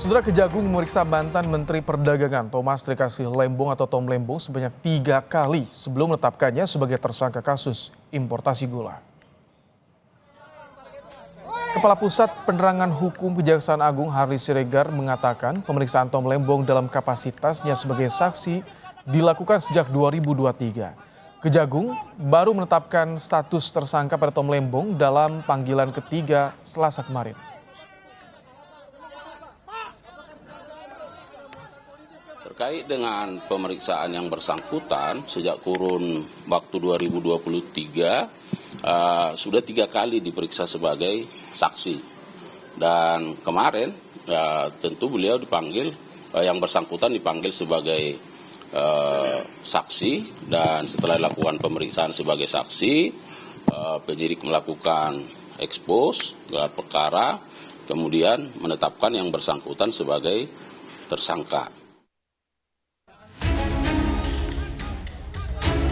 Saudara Kejagung memeriksa mantan Menteri Perdagangan Thomas Trikasih Lembong atau Tom Lembong sebanyak 3 kali sebelum menetapkannya sebagai tersangka kasus importasi gula. Kepala Pusat Penerangan Hukum Kejaksaan Agung Harry Siregar mengatakan pemeriksaan Tom Lembong dalam kapasitasnya sebagai saksi dilakukan sejak 2023. Kejagung baru menetapkan status tersangka pada Tom Lembong dalam panggilan ketiga Selasa kemarin. Terkait dengan pemeriksaan yang bersangkutan sejak kurun waktu 2023 sudah 3 kali diperiksa sebagai saksi dan kemarin tentu beliau dipanggil yang bersangkutan dipanggil sebagai saksi dan setelah dilakukan pemeriksaan sebagai saksi penyidik melakukan ekspos gelar perkara kemudian menetapkan yang bersangkutan sebagai tersangka.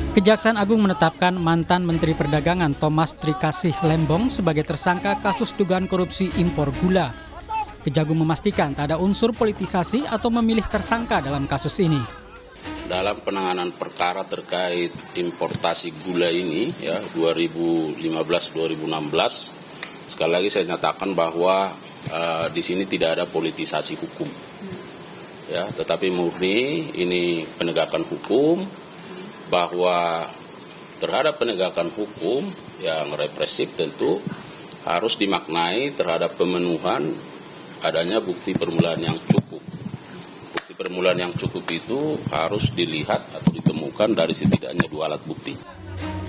Kejaksaan Agung menetapkan mantan Menteri Perdagangan Thomas Trikasih Lembong sebagai tersangka kasus dugaan korupsi impor gula. Kejagung memastikan tak ada unsur politisasi atau memilih tersangka dalam kasus ini. Dalam penanganan perkara terkait importasi gula ini ya 2015-2016 sekali lagi saya nyatakan bahwa di sini tidak ada politisasi hukum. Ya, tetapi murni ini penegakan hukum bahwa terhadap penegakan hukum yang represif tentu harus dimaknai terhadap pemenuhan adanya bukti permulaan yang cukup. Bukti permulaan yang cukup itu harus dilihat atau ditemukan dari setidaknya 2 alat bukti.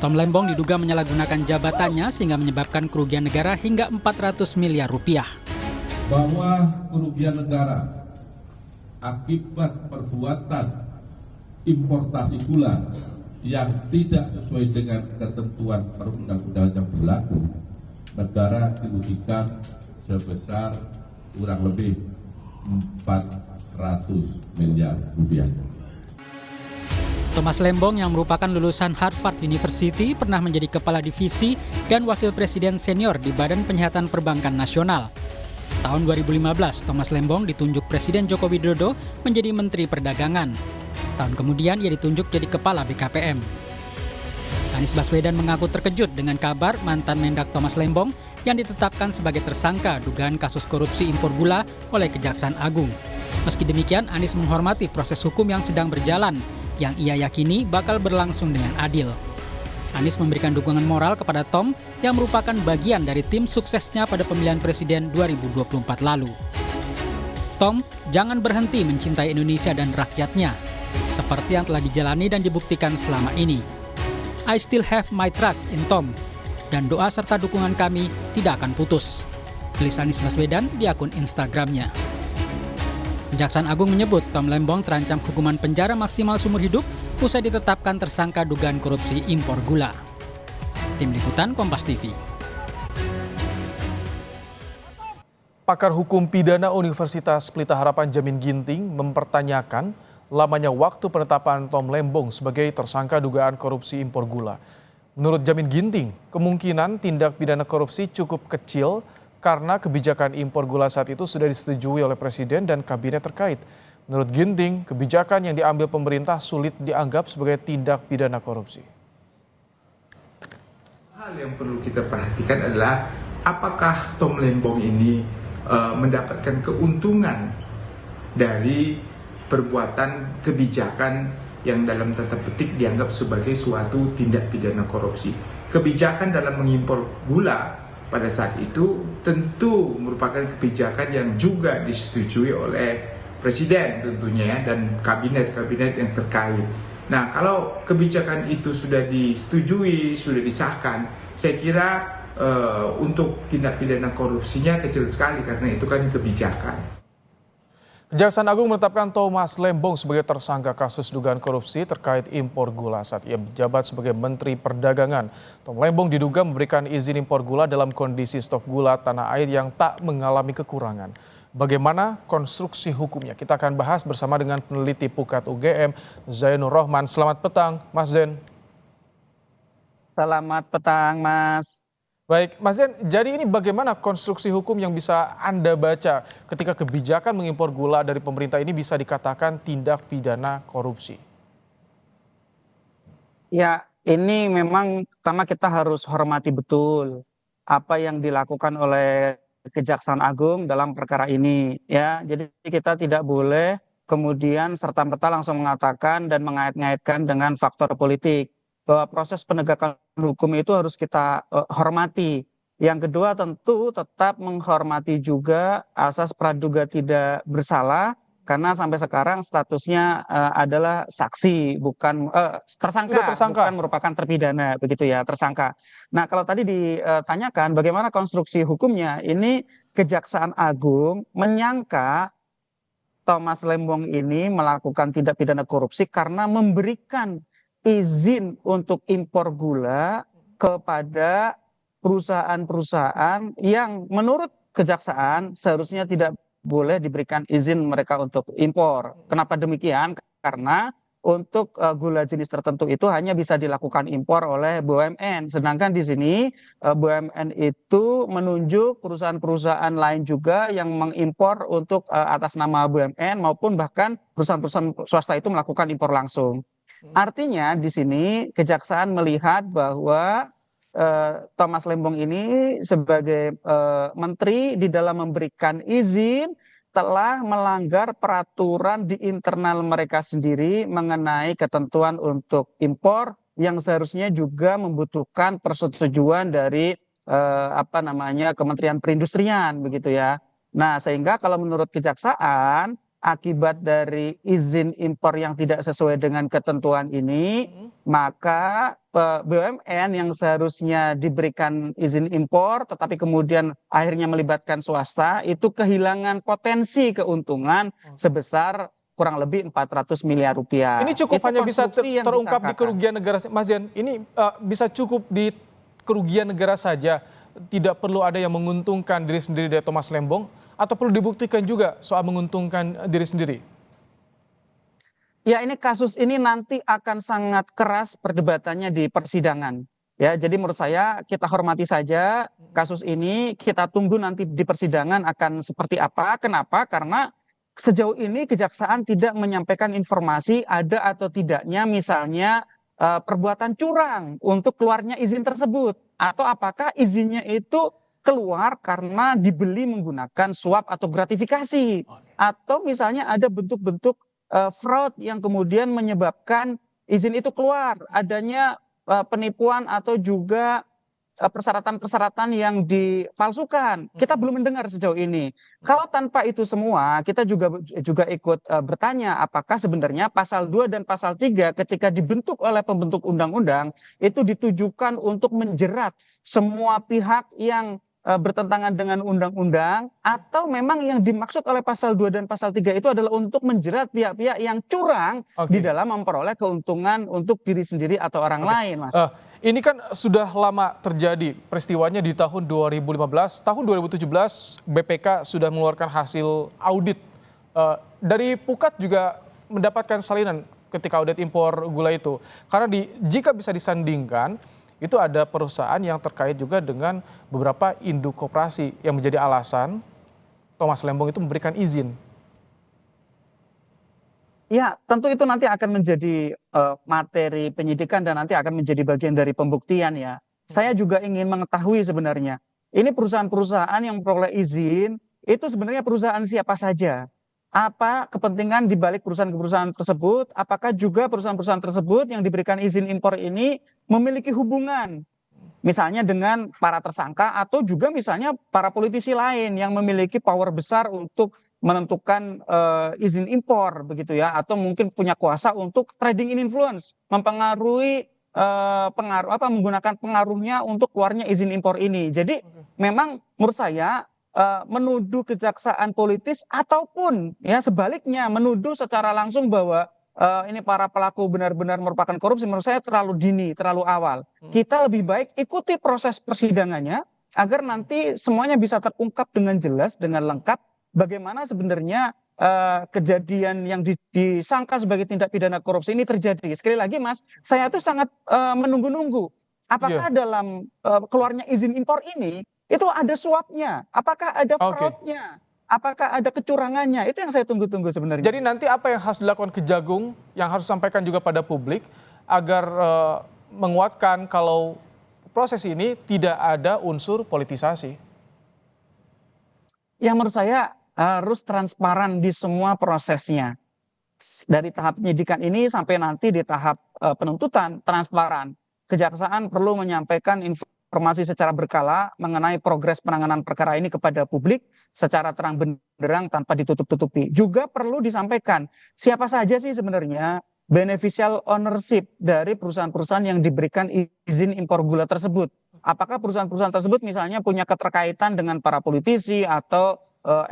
Tom Lembong diduga menyalahgunakan jabatannya sehingga menyebabkan kerugian negara hingga 400 miliar rupiah. Bahwa kerugian negara akibat perbuatan importasi gula yang tidak sesuai dengan ketentuan perundang-undangan yang berlaku, negara dirugikan sebesar kurang lebih 400 miliar rupiah. Thomas Lembong yang merupakan lulusan Harvard University pernah menjadi kepala divisi dan wakil presiden senior di Badan Penyihatan Perbankan Nasional. Tahun 2015, Thomas Lembong ditunjuk Presiden Joko Widodo menjadi Menteri Perdagangan. Setahun kemudian ia ditunjuk jadi Kepala BKPM. Anies Baswedan mengaku terkejut dengan kabar mantan Mendak Thomas Lembong yang ditetapkan sebagai tersangka dugaan kasus korupsi impor gula oleh Kejaksaan Agung. Meski demikian, Anies menghormati proses hukum yang sedang berjalan, yang ia yakini bakal berlangsung dengan adil. Anies memberikan dukungan moral kepada Tom yang merupakan bagian dari tim suksesnya pada pemilihan presiden 2024 lalu. Tom, jangan berhenti mencintai Indonesia dan rakyatnya, seperti yang telah dijalani dan dibuktikan selama ini. I still have my trust in Tom, dan doa serta dukungan kami tidak akan putus, tulis Anies Baswedan di akun Instagramnya. Kejaksaan Agung menyebut Tom Lembong terancam hukuman penjara maksimal seumur hidup usai ditetapkan tersangka dugaan korupsi impor gula. Tim Liputan Kompas TV. Pakar Hukum Pidana Universitas Pelita Harapan Jamin Ginting mempertanyakan lamanya waktu penetapan Tom Lembong sebagai tersangka dugaan korupsi impor gula. Menurut Jamin Ginting, kemungkinan tindak pidana korupsi cukup kecil karena kebijakan impor gula saat itu sudah disetujui oleh Presiden dan kabinet terkait. Menurut Ginting, kebijakan yang diambil pemerintah sulit dianggap sebagai tindak pidana korupsi. Hal yang perlu kita perhatikan adalah apakah Tom Lembong ini mendapatkan keuntungan dari perbuatan kebijakan yang dalam tanda petik dianggap sebagai suatu tindak pidana korupsi. Kebijakan dalam mengimpor gula pada saat itu tentu merupakan kebijakan yang juga disetujui oleh Presiden tentunya ya, dan kabinet-kabinet yang terkait. Nah, kalau kebijakan itu sudah disetujui, sudah disahkan, saya kira untuk tindak pidana korupsinya kecil sekali karena itu kan kebijakan. Kejaksaan Agung menetapkan Thomas Lembong sebagai tersangka kasus dugaan korupsi terkait impor gula saat ia menjabat sebagai Menteri Perdagangan. Tom Lembong diduga memberikan izin impor gula dalam kondisi stok gula tanah air yang tak mengalami kekurangan. Bagaimana konstruksi hukumnya? Kita akan bahas bersama dengan peneliti Pukat UGM, Zainur Rohman. Selamat petang, Mas Zain. Selamat petang, Mas. Baik, Mas Zen, jadi ini bagaimana konstruksi hukum yang bisa Anda baca ketika kebijakan mengimpor gula dari pemerintah ini bisa dikatakan tindak pidana korupsi? Ya, ini memang pertama kita harus hormati betul apa yang dilakukan oleh Kejaksaan Agung dalam perkara ini ya. Jadi kita tidak boleh kemudian serta-merta langsung mengatakan dan mengait-ngaitkan dengan faktor politik. Bahwa proses penegakan hukum itu harus kita hormati. Yang kedua tentu tetap menghormati juga asas praduga tidak bersalah karena sampai sekarang statusnya adalah saksi, bukan Sudah tersangka, tersangka. bukan merupakan terpidana, begitu ya, tersangka. Nah, kalau tadi ditanyakan bagaimana konstruksi hukumnya, ini Kejaksaan Agung menyangka Thomas Lembong ini melakukan tindak pidana korupsi karena memberikan izin untuk impor gula kepada perusahaan-perusahaan yang menurut kejaksaan seharusnya tidak boleh diberikan izin mereka untuk impor. Kenapa demikian? Karena untuk gula jenis tertentu itu hanya bisa dilakukan impor oleh BUMN. Sedangkan di sini BUMN itu menunjuk perusahaan-perusahaan lain juga yang mengimpor untuk atas nama BUMN maupun bahkan perusahaan-perusahaan swasta itu melakukan impor langsung. Artinya di sini kejaksaan melihat bahwa Thomas Lembong ini sebagai menteri di dalam memberikan izin telah melanggar peraturan di internal mereka sendiri mengenai ketentuan untuk impor yang seharusnya juga membutuhkan persetujuan dari Kementerian Perindustrian begitu ya. Nah, sehingga kalau menurut kejaksaan akibat dari izin impor yang tidak sesuai dengan ketentuan ini, maka BUMN yang seharusnya diberikan izin impor tetapi kemudian akhirnya melibatkan swasta itu kehilangan potensi keuntungan sebesar kurang lebih 400 miliar rupiah. Ini cukup Itu hanya bisa konstruksi yang terungkap di disangkakan. kerugian negara, Mas Zen. Ini bisa cukup di kerugian negara saja, tidak perlu ada yang menguntungkan diri sendiri dari Thomas Lembong, atau perlu dibuktikan juga soal menguntungkan diri sendiri? Ya, ini kasus ini nanti akan sangat keras perdebatannya di persidangan. Ya, jadi menurut saya kita hormati saja kasus ini, kita tunggu nanti di persidangan akan seperti apa. Kenapa? Karena sejauh ini kejaksaan tidak menyampaikan informasi ada atau tidaknya misalnya perbuatan curang untuk keluarnya izin tersebut, atau apakah izinnya itu keluar karena dibeli menggunakan suap atau gratifikasi, atau misalnya ada bentuk-bentuk fraud yang kemudian menyebabkan izin itu keluar, adanya penipuan atau juga persyaratan-persyaratan yang dipalsukan. Kita belum mendengar sejauh ini. Kalau tanpa itu semua, kita juga ikut bertanya apakah sebenarnya pasal 2 dan pasal 3 ketika dibentuk oleh pembentuk undang-undang itu ditujukan untuk menjerat semua pihak yang bertentangan dengan undang-undang, atau memang yang dimaksud oleh pasal 2 dan pasal 3 itu adalah untuk menjerat pihak-pihak yang curang di dalam memperoleh keuntungan untuk diri sendiri atau orang lain, Mas. Ini kan sudah lama terjadi peristiwanya di tahun 2015, tahun 2017 BPK sudah mengeluarkan hasil audit. Dari Pukat juga mendapatkan salinan ketika audit impor gula itu. Karena jika bisa disandingkan, itu ada perusahaan yang terkait juga dengan beberapa induk koperasi yang menjadi alasan Thomas Lembong itu memberikan izin. Ya, tentu itu nanti akan menjadi materi penyidikan dan nanti akan menjadi bagian dari pembuktian ya. Saya juga ingin mengetahui sebenarnya, ini perusahaan-perusahaan yang memperoleh izin, itu sebenarnya perusahaan siapa saja? Apa kepentingan di balik perusahaan-perusahaan tersebut? Apakah juga perusahaan-perusahaan tersebut yang diberikan izin impor ini memiliki hubungan misalnya dengan para tersangka atau juga misalnya para politisi lain yang memiliki power besar untuk menentukan izin impor begitu ya, atau mungkin punya kuasa untuk trading in influence, mempengaruhi menggunakan pengaruhnya untuk keluarnya izin impor ini. Jadi memang menurut saya menuduh kejaksaan politis ataupun ya sebaliknya menuduh secara langsung bahwa ini para pelaku benar-benar merupakan korupsi, menurut saya terlalu dini, terlalu awal. Kita lebih baik ikuti proses persidangannya agar nanti semuanya bisa terungkap dengan jelas, dengan lengkap bagaimana sebenarnya kejadian yang disangka sebagai tindak pidana korupsi ini terjadi. Sekali lagi Mas, saya itu sangat menunggu-nunggu apakah dalam keluarnya izin impor ini itu ada suapnya, apakah ada fraudnya, apakah ada kecurangannya, itu yang saya tunggu-tunggu sebenarnya. Jadi nanti apa yang harus dilakukan Kejagung, yang harus disampaikan juga pada publik, agar menguatkan kalau proses ini tidak ada unsur politisasi? Yang menurut saya harus transparan di semua prosesnya. Dari tahap penyidikan ini sampai nanti di tahap penuntutan, transparan. Kejaksaan perlu menyampaikan informasi secara berkala mengenai progres penanganan perkara ini kepada publik secara terang benderang tanpa ditutup-tutupi. Juga perlu disampaikan siapa saja sih sebenarnya beneficial ownership dari perusahaan-perusahaan yang diberikan izin impor gula tersebut. Apakah perusahaan-perusahaan tersebut misalnya punya keterkaitan dengan para politisi atau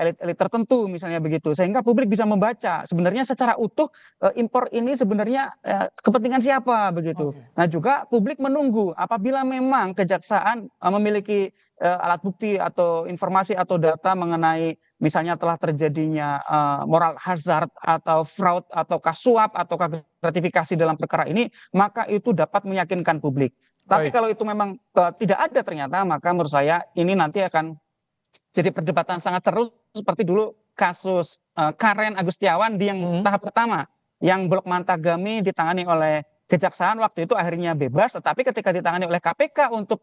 elit-elit tertentu misalnya begitu, sehingga publik bisa membaca sebenarnya secara utuh impor ini sebenarnya kepentingan siapa begitu. Nah juga publik menunggu apabila memang kejaksaan memiliki alat bukti atau informasi atau data mengenai misalnya telah terjadinya moral hazard atau fraud atau suap atau gratifikasi dalam perkara ini, maka itu dapat meyakinkan publik. Tapi kalau itu memang tidak ada ternyata, maka menurut saya ini nanti akan jadi perdebatan sangat seru seperti dulu kasus Karen Agustiawan di yang tahap pertama, yang Blok Mantagami ditangani oleh kejaksaan waktu itu akhirnya bebas, tetapi ketika ditangani oleh KPK untuk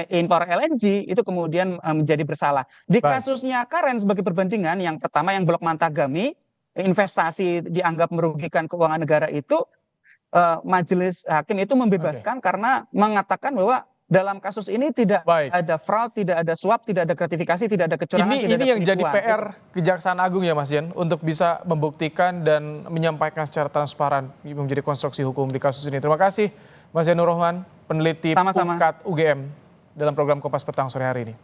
impor LNG itu kemudian menjadi bersalah. Di kasusnya Karen sebagai perbandingan, yang pertama yang Blok Mantagami investasi dianggap merugikan keuangan negara itu, majelis hakim itu membebaskan karena mengatakan bahwa dalam kasus ini tidak ada fraud, tidak ada suap, tidak ada gratifikasi, tidak ada kecurangan. Ini yang jadi PR Kejaksaan Agung ya Mas Yen, untuk bisa membuktikan dan menyampaikan secara transparan menjadi konstruksi hukum di kasus ini. Terima kasih Mas Yen Nur Rohman, peneliti Pukat UGM dalam program Kompas Petang sore hari ini.